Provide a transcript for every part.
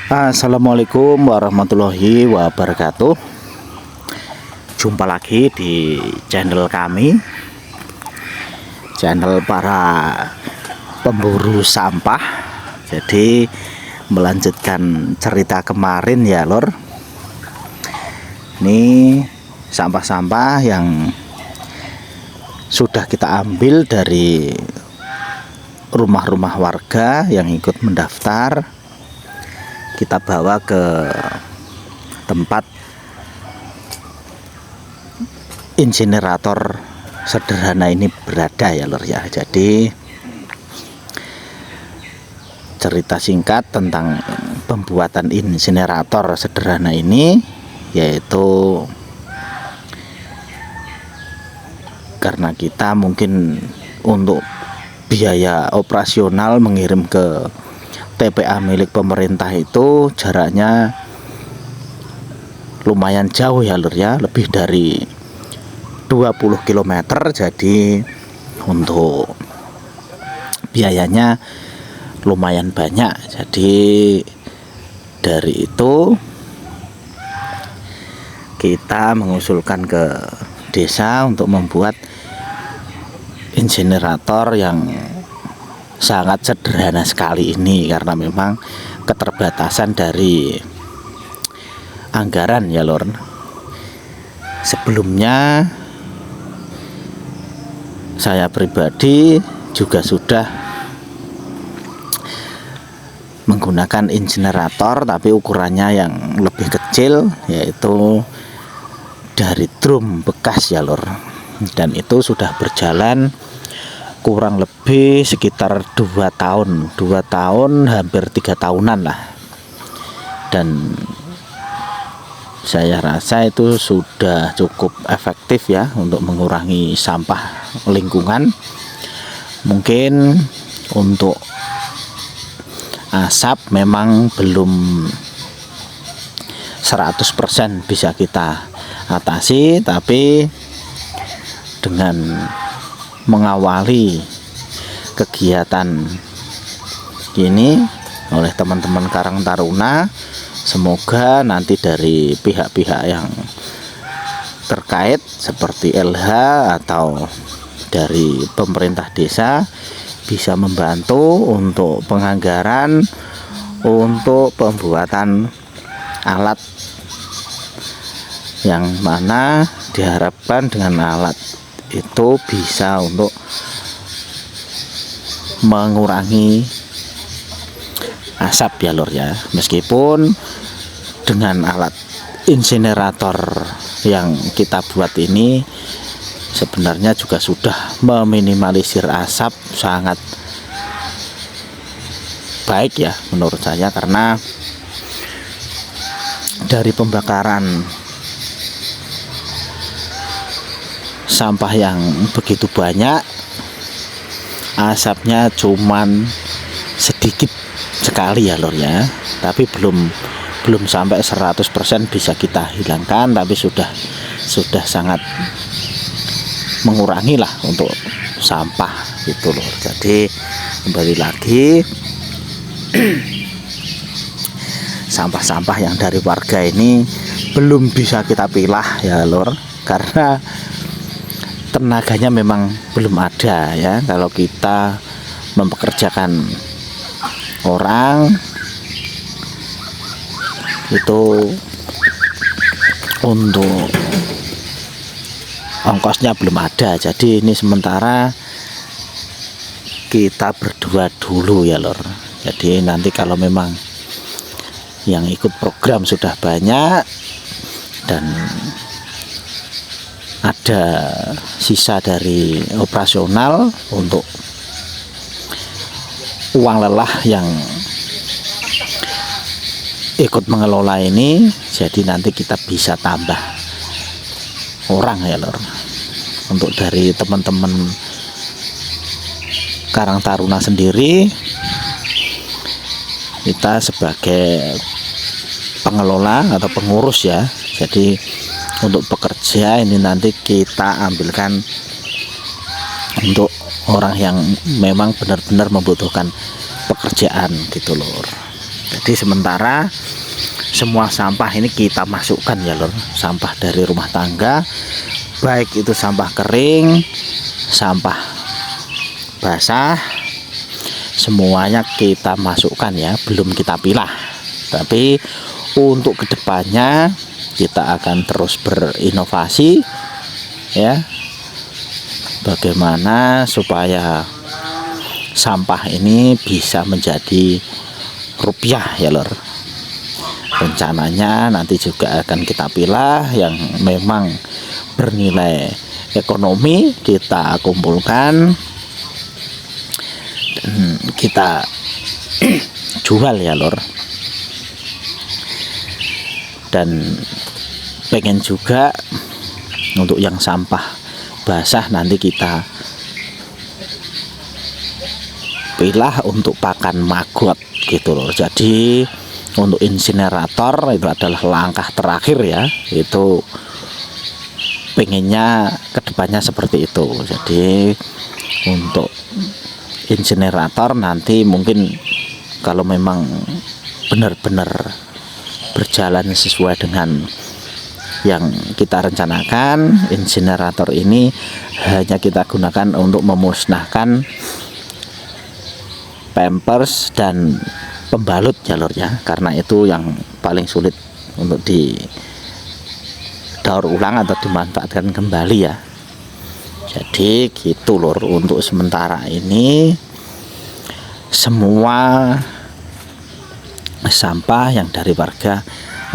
Assalamualaikum warahmatullahi wabarakatuh. Jumpa lagi di channel kami, channel para pemburu sampah. Jadi melanjutkan cerita kemarin ya lor. Ini sampah-sampah yang sudah kita ambil dari rumah-rumah warga yang ikut mendaftar. Kita bawa ke tempat insinerator sederhana ini berada ya lor ya. Jadi cerita singkat tentang pembuatan insinerator sederhana ini, yaitu karena kita mungkin untuk biaya operasional mengirim ke TPA milik pemerintah itu jaraknya lumayan jauh ya lur ya, lebih dari 20 km. Jadi untuk biayanya lumayan banyak. Jadi dari itu kita mengusulkan ke desa untuk membuat insinerator yang sangat sederhana sekali ini, karena memang keterbatasan dari anggaran ya lor. Sebelumnya saya pribadi juga sudah menggunakan insinerator, tapi ukurannya yang lebih kecil, yaitu dari drum bekas ya lor. Dan itu sudah berjalan kurang lebih sekitar 2 tahun hampir 3 tahunan lah. Dan saya rasa itu sudah cukup efektif ya untuk mengurangi sampah lingkungan. Mungkin untuk asap memang belum 100% bisa kita atasi, tapi dengan mengawali kegiatan ini oleh teman-teman Karang Taruna, semoga nanti dari pihak-pihak yang terkait seperti LH atau dari pemerintah desa bisa membantu untuk penganggaran untuk pembuatan alat, yang mana diharapkan dengan alat itu bisa untuk mengurangi asap ya lor ya. Meskipun dengan alat insinerator yang kita buat ini sebenarnya juga sudah meminimalisir asap sangat baik ya menurut saya, karena dari pembakaran sampah yang begitu banyak, asapnya cuman sedikit sekali ya lor ya, tapi belum sampai 100% bisa kita hilangkan, tapi sudah sangat mengurangi lah untuk sampah gitu loh. Jadi kembali lagi sampah-sampah yang dari warga ini belum bisa kita pilah ya lor, karena tenaganya memang belum ada ya. Kalau kita mempekerjakan orang itu untuk ongkosnya belum ada. Jadi ini sementara kita berdua dulu ya lor. Jadi nanti kalau memang yang ikut program sudah banyak dan ada sisa dari operasional untuk uang lelah yang ikut mengelola ini, jadi nanti kita bisa tambah orang ya lor. Untuk dari teman-teman Karang Taruna sendiri, kita sebagai pengelola atau pengurus ya, jadi untuk pekerja ini nanti kita ambilkan untuk orang yang memang benar-benar membutuhkan pekerjaan gitu lor. Jadi sementara semua sampah ini kita masukkan ya lor, sampah dari rumah tangga, baik itu sampah kering, sampah basah, semuanya kita masukkan ya, belum kita pilah. Tapi untuk kedepannya kita akan terus berinovasi ya, bagaimana supaya sampah ini bisa menjadi rupiah ya lor. Rencananya nanti juga akan kita pilah yang memang bernilai ekonomi, kita kumpulkan dan kita jual ya lor. Dan pengen juga untuk yang sampah basah nanti kita pilah untuk pakan maggot gitu loh. Jadi untuk insinerator itu adalah langkah terakhir ya, itu pengennya kedepannya seperti itu. Jadi untuk insinerator nanti mungkin kalau memang benar-benar berjalan sesuai dengan yang kita rencanakan, insinerator ini hanya kita gunakan untuk memusnahkan pampers dan pembalut jalur ya, karena itu yang paling sulit untuk didaur ulang atau dimanfaatkan kembali ya. Jadi gitu lur, untuk sementara ini semua sampah yang dari warga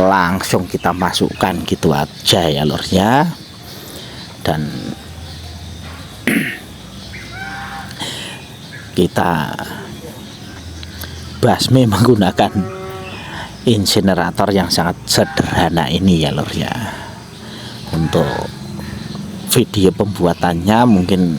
langsung kita masukkan gitu aja ya lur ya. Dan kita basmi menggunakan insinerator yang sangat sederhana ini ya lor ya. Untuk video pembuatannya mungkin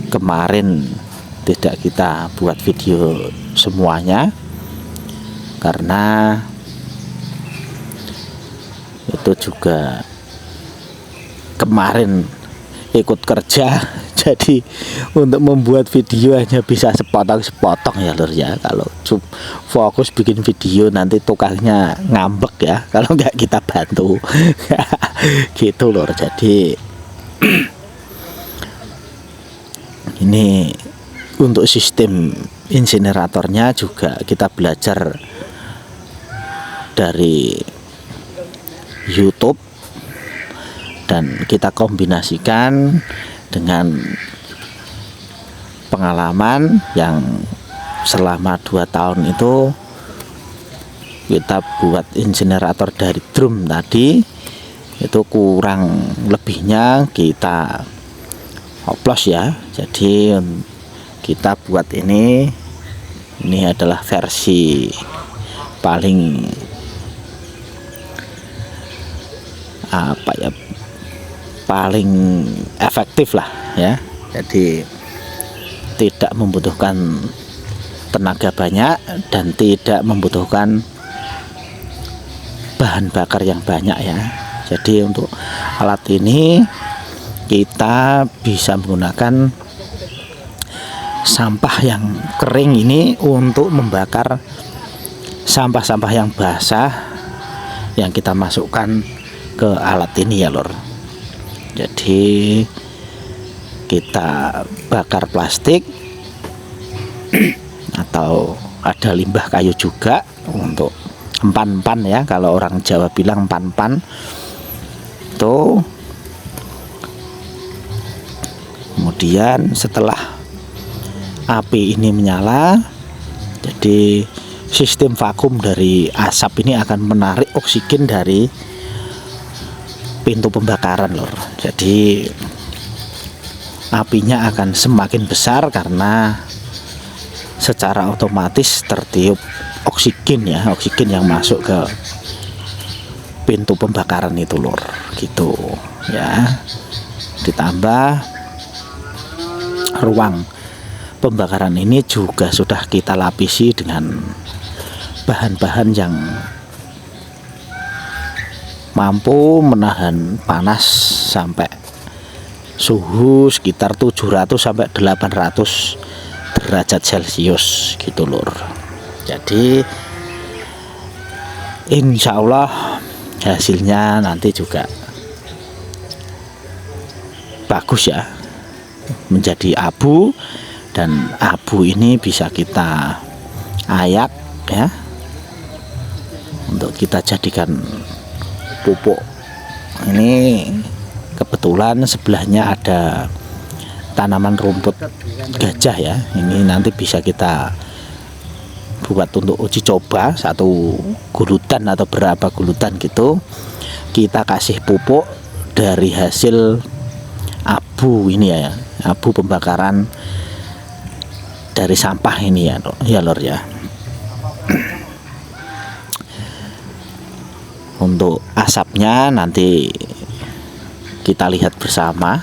kemarin tidak kita buat video semuanya karena itu juga kemarin ikut kerja, jadi untuk membuat video hanya bisa sepotong-sepotong ya lur ya. Kalau fokus bikin video nanti tukangnya ngambek ya kalau nggak kita bantu gitu lur. Jadi ini untuk sistem insineratornya juga kita belajar dari YouTube dan kita kombinasikan dengan pengalaman yang selama 2 tahun itu kita buat insinerator dari drum tadi. Itu kurang lebihnya kita oplos ya. Jadi kita buat ini adalah versi paling apa ya, paling efektif lah ya. Jadi tidak membutuhkan tenaga banyak dan tidak membutuhkan bahan bakar yang banyak ya. Jadi untuk alat ini kita bisa menggunakan sampah yang kering ini untuk membakar sampah-sampah yang basah yang kita masukkan ke alat ini ya lor. Jadi kita bakar plastik atau ada limbah kayu juga untuk empan-empan ya, kalau orang Jawa bilang empan-empan tuh. Kemudian setelah api ini menyala, jadi sistem vakum dari asap ini akan menarik oksigen dari pintu pembakaran lor. Jadi apinya akan semakin besar karena secara otomatis tertiup oksigen ya, oksigen yang masuk ke pintu pembakaran itu lor gitu ya. Ditambah ruang pembakaran ini juga sudah kita lapisi dengan bahan-bahan yang mampu menahan panas sampai suhu sekitar 700 sampai 800 derajat Celcius gitu lur. Jadi insya Allah hasilnya nanti juga bagus ya, menjadi abu, dan abu ini bisa kita ayak ya, untuk kita jadikan pupuk. Ini kebetulan sebelahnya ada tanaman rumput gajah ya, ini nanti bisa kita buat untuk uji coba, satu gulutan atau berapa gulutan gitu, kita kasih pupuk dari hasil abu ini ya, abu pembakaran dari sampah ini ya lor ya. Untuk asapnya nanti kita lihat bersama,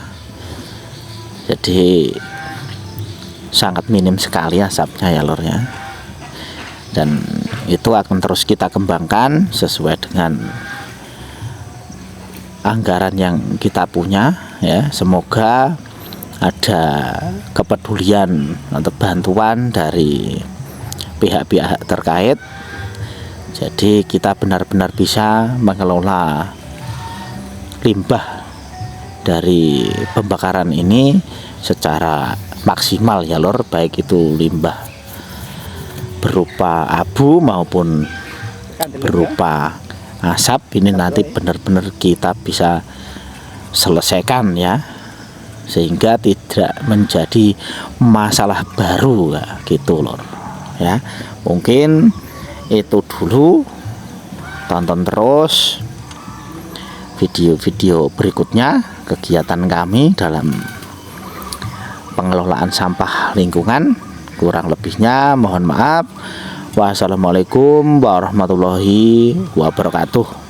jadi sangat minim sekali asapnya ya lor ya, dan itu akan terus kita kembangkan sesuai dengan anggaran yang kita punya ya. Semoga ada kepedulian atau bantuan dari pihak-pihak terkait, jadi kita benar-benar bisa mengelola limbah dari pembakaran ini secara maksimal ya lor, baik itu limbah berupa abu maupun berupa asap. Ini nanti benar-benar kita bisa selesaikan ya, sehingga tidak menjadi masalah baru ya, gitu lor ya. Mungkin itu dulu, tonton terus video-video berikutnya kegiatan kami dalam pengelolaan sampah lingkungan. Kurang lebihnya mohon maaf. Wassalamualaikum warahmatullahi wabarakatuh.